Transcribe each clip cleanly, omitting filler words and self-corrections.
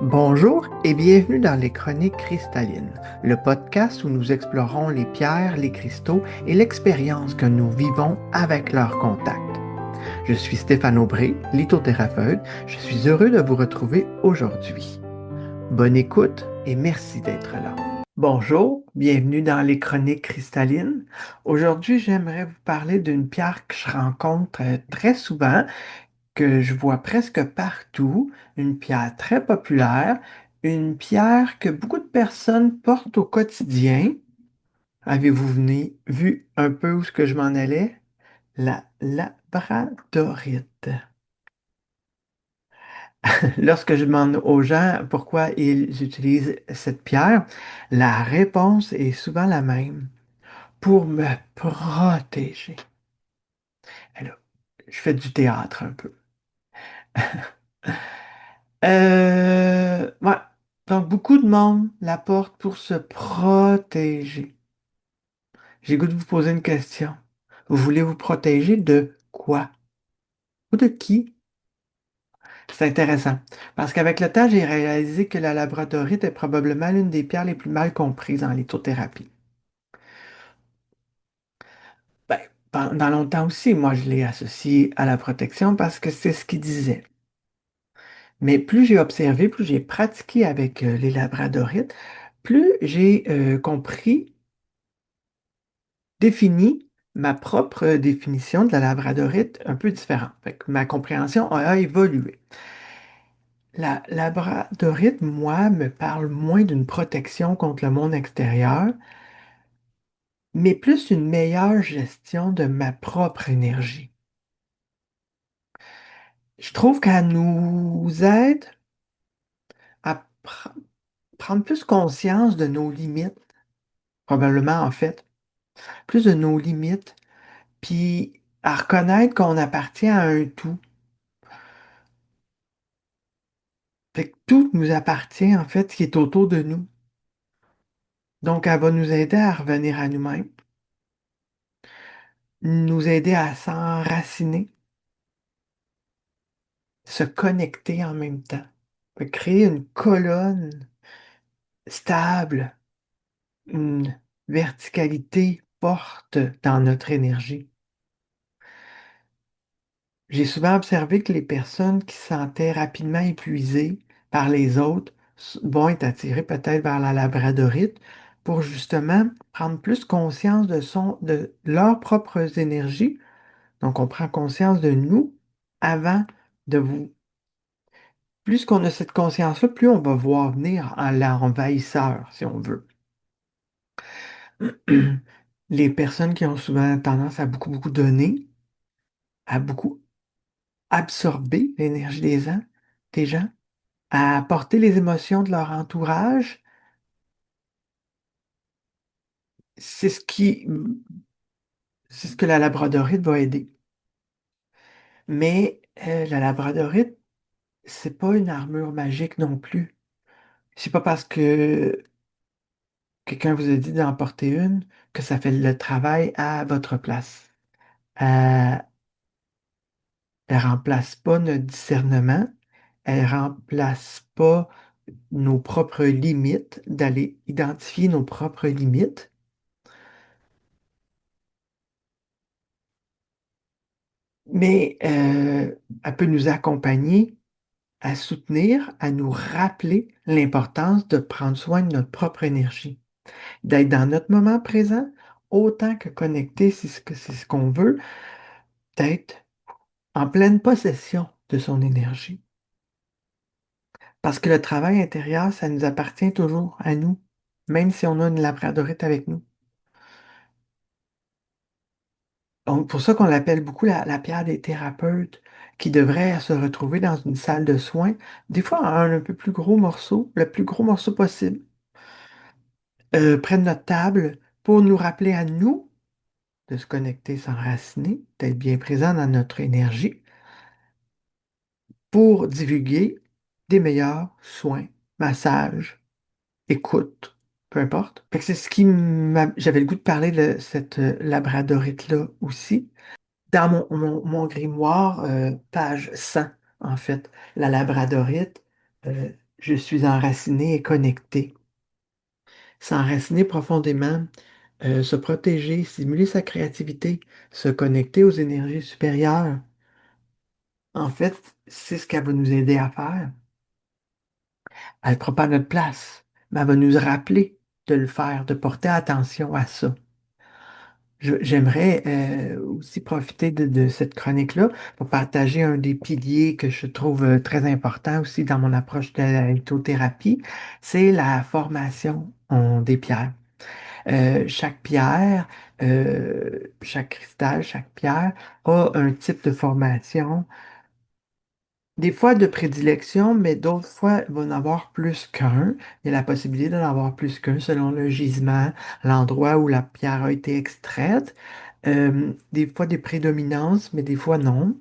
Bonjour et bienvenue dans les Chroniques cristallines, le podcast où nous explorons les pierres, les cristaux et l'expérience que nous vivons avec leur contact. Je suis Stéphane Aubry, lithothérapeute. Je suis heureux de vous retrouver aujourd'hui. Bonne écoute et merci d'être là. Bonjour, bienvenue dans les Chroniques cristallines. Aujourd'hui, j'aimerais vous parler d'une pierre que je rencontre très souvent, que je vois presque partout, une pierre très populaire, une pierre que beaucoup de personnes portent au quotidien. Avez-vous vu un peu où ce que je m'en allais? La labradorite. Lorsque je demande aux gens pourquoi ils utilisent cette pierre, la réponse est souvent la même. Pour me protéger. Alors, je fais du théâtre un peu. Ouais. Donc, beaucoup de monde la porte pour se protéger. J'ai le goût de vous poser une question. Vous voulez vous protéger de quoi? Ou de qui? C'est intéressant. Parce qu'avec le temps, j'ai réalisé que la labradorite est probablement l'une des pierres les plus mal comprises en lithothérapie. Ben, pendant longtemps aussi, moi, je l'ai associé à la protection parce que c'est ce qu'il disait. Mais plus j'ai observé, plus j'ai pratiqué avec les labradorites, plus j'ai compris, défini ma propre définition de la labradorite un peu différente. Fait que ma compréhension a évolué. La labradorite, moi, me parle moins d'une protection contre le monde extérieur, mais plus une meilleure gestion de ma propre énergie. Je trouve qu'elle nous aide à prendre plus conscience de nos limites, probablement en fait, plus de nos limites, puis à reconnaître qu'on appartient à un tout. Fait que tout nous appartient, en fait, qui est autour de nous. Donc, elle va nous aider à revenir à nous-mêmes, nous aider à s'enraciner, se connecter en même temps. Fait que créer une colonne stable, une verticalité forte dans notre énergie. J'ai souvent observé que les personnes qui se sentaient rapidement épuisées par les autres vont être attirées peut-être vers la labradorite pour justement prendre plus conscience de leurs propres énergies. Donc, on prend conscience de nous avant de vous. Plus qu'on a cette conscience-là, plus on va voir venir en l'envahisseur, si on veut. Les personnes qui ont souvent tendance à beaucoup donner, à beaucoup absorber l'énergie des gens, à porter les émotions de leur entourage, c'est c'est ce que la labradorite va aider. Mais la labradorite, c'est pas une armure magique non plus. C'est pas parce que quelqu'un vous a dit d'en porter une que ça fait le travail à votre place. Elle remplace pas notre discernement, elle remplace pas nos propres limites, d'aller identifier nos propres limites, mais elle peut nous accompagner à soutenir, à nous rappeler l'importance de prendre soin de notre propre énergie, d'être dans notre moment présent autant que connecté, si c'est ce qu'on veut, d'être en pleine possession de son énergie. Parce que le travail intérieur, ça nous appartient toujours à nous, même si on a une labradorite avec nous. Donc, pour ça qu'on l'appelle beaucoup la pierre des thérapeutes, qui devrait se retrouver dans une salle de soins, des fois un peu plus gros morceau, le plus gros morceau possible, près de notre table, pour nous rappeler à nous de se connecter, s'enraciner, d'être bien présent dans notre énergie, pour divulguer des meilleurs soins, massages, écoute, peu importe. Fait que c'est ce qui j'avais le goût de parler de cette labradorite-là aussi. Dans mon grimoire, page 100, en fait, la labradorite, euh, Je suis enraciné et connecté. S'enraciner profondément, se protéger, stimuler sa créativité, se connecter aux énergies supérieures. En fait, c'est ce qu'elle va nous aider à faire. Elle ne prend pas notre place, mais elle va nous rappeler de le faire, de porter attention à ça. J'aimerais aussi profiter de cette chronique-là pour partager un des piliers que je trouve très important aussi dans mon approche de la lithothérapie, c'est la formation des pierres. Chaque pierre, chaque cristal, chaque pierre a un type de formation, des fois de prédilection, mais d'autres fois, il va en avoir plus qu'un. Il y a la possibilité d'en avoir plus qu'un selon le gisement, l'endroit où la pierre a été extraite. Des fois des prédominances, mais des fois non.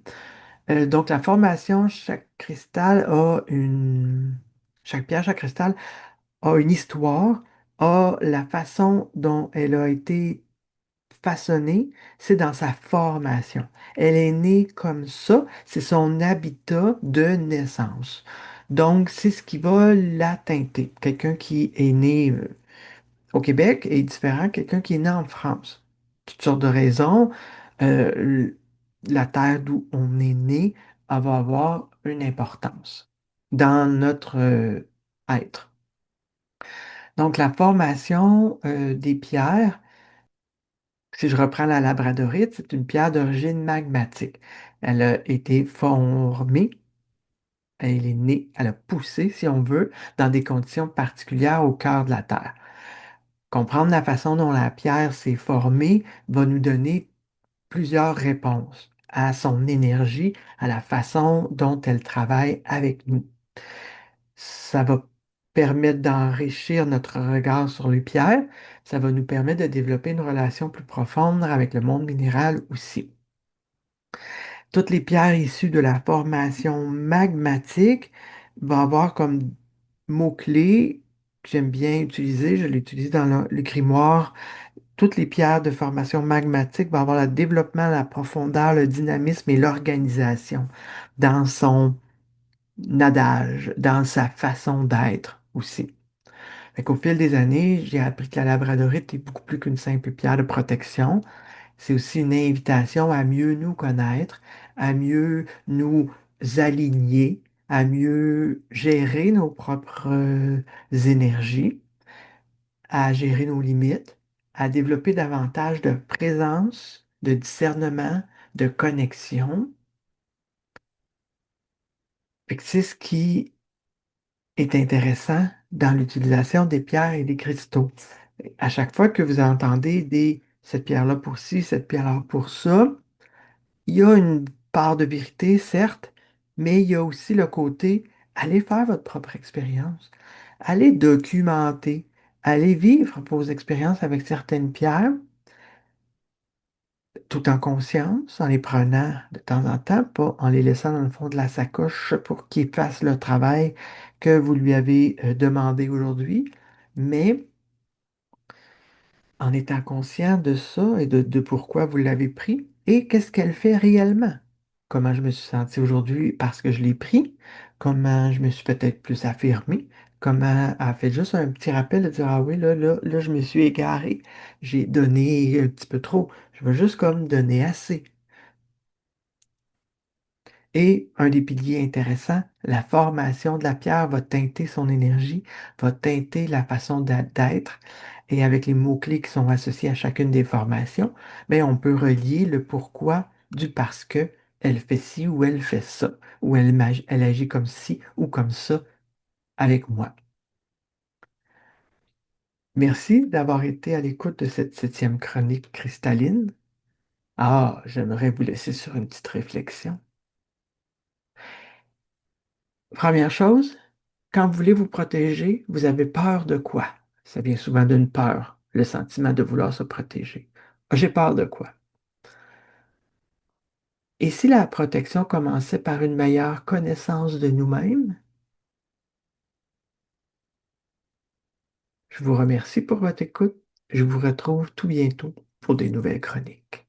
Donc la formation, chaque cristal a une... Chaque pierre, chaque cristal a une histoire, a la façon dont elle a été façonnée, c'est dans sa formation. Elle est née comme ça, c'est son habitat de naissance. Donc, c'est ce qui va la teinter. Quelqu'un qui est né au Québec est différent de quelqu'un qui est né en France. Toutes sortes de raisons. La terre d'où on est né, elle va avoir une importance dans notre être. Donc, la formation des pierres, si je reprends la labradorite, c'est une pierre d'origine magmatique. Elle a été formée, elle est née, elle a poussé, si on veut, dans des conditions particulières au cœur de la Terre. Comprendre la façon dont la pierre s'est formée va nous donner plusieurs réponses à son énergie, à la façon dont elle travaille avec nous. Ça va permettre d'enrichir notre regard sur les pierres. Ça va nous permettre de développer une relation plus profonde avec le monde minéral aussi. Toutes les pierres issues de la formation magmatique vont avoir comme mot-clé que j'aime bien utiliser, je l'utilise dans le grimoire. Toutes les pierres de formation magmatique vont avoir le développement, la profondeur, le dynamisme et l'organisation dans son adage, dans sa façon d'être aussi. Fait qu'au fil des années, j'ai appris que la labradorite est beaucoup plus qu'une simple pierre de protection. C'est aussi une invitation à mieux nous connaître, à mieux nous aligner, à mieux gérer nos propres énergies, à gérer nos limites, à développer davantage de présence, de discernement, de connexion. Fait que c'est ce qui est intéressant dans l'utilisation des pierres et des cristaux. À chaque fois que vous entendez cette pierre-là pour ci, cette pierre-là pour ça, il y a une part de vérité, certes, mais il y a aussi le côté, allez faire votre propre expérience, allez documenter, allez vivre vos expériences avec certaines pierres, tout en conscience, en les prenant de temps en temps, pas en les laissant dans le fond de la sacoche pour qu'ils fassent le travail que vous lui avez demandé aujourd'hui, mais en étant conscient de ça et de pourquoi vous l'avez pris et qu'est-ce qu'elle fait réellement. Comment je me suis senti aujourd'hui parce que je l'ai pris, comment je me suis peut-être plus affirmé, comment elle a fait juste un petit rappel de dire, ah oui, là, je me suis égaré, j'ai donné un petit peu trop, je veux juste comme donner assez. Et un des piliers intéressants, la formation de la pierre va teinter son énergie, va teinter la façon d'être. Et avec les mots-clés qui sont associés à chacune des formations, ben, on peut relier le pourquoi du parce que elle fait ci ou elle fait ça, ou elle agit comme ci ou comme ça avec moi. Merci d'avoir été à l'écoute de cette 7e chronique cristalline. Ah, j'aimerais vous laisser sur une petite réflexion. Première chose, quand vous voulez vous protéger, vous avez peur de quoi? Ça vient souvent d'une peur, le sentiment de vouloir se protéger. J'ai peur de quoi? Et si la protection commençait par une meilleure connaissance de nous-mêmes? Je vous remercie pour votre écoute. Je vous retrouve tout bientôt pour des nouvelles chroniques.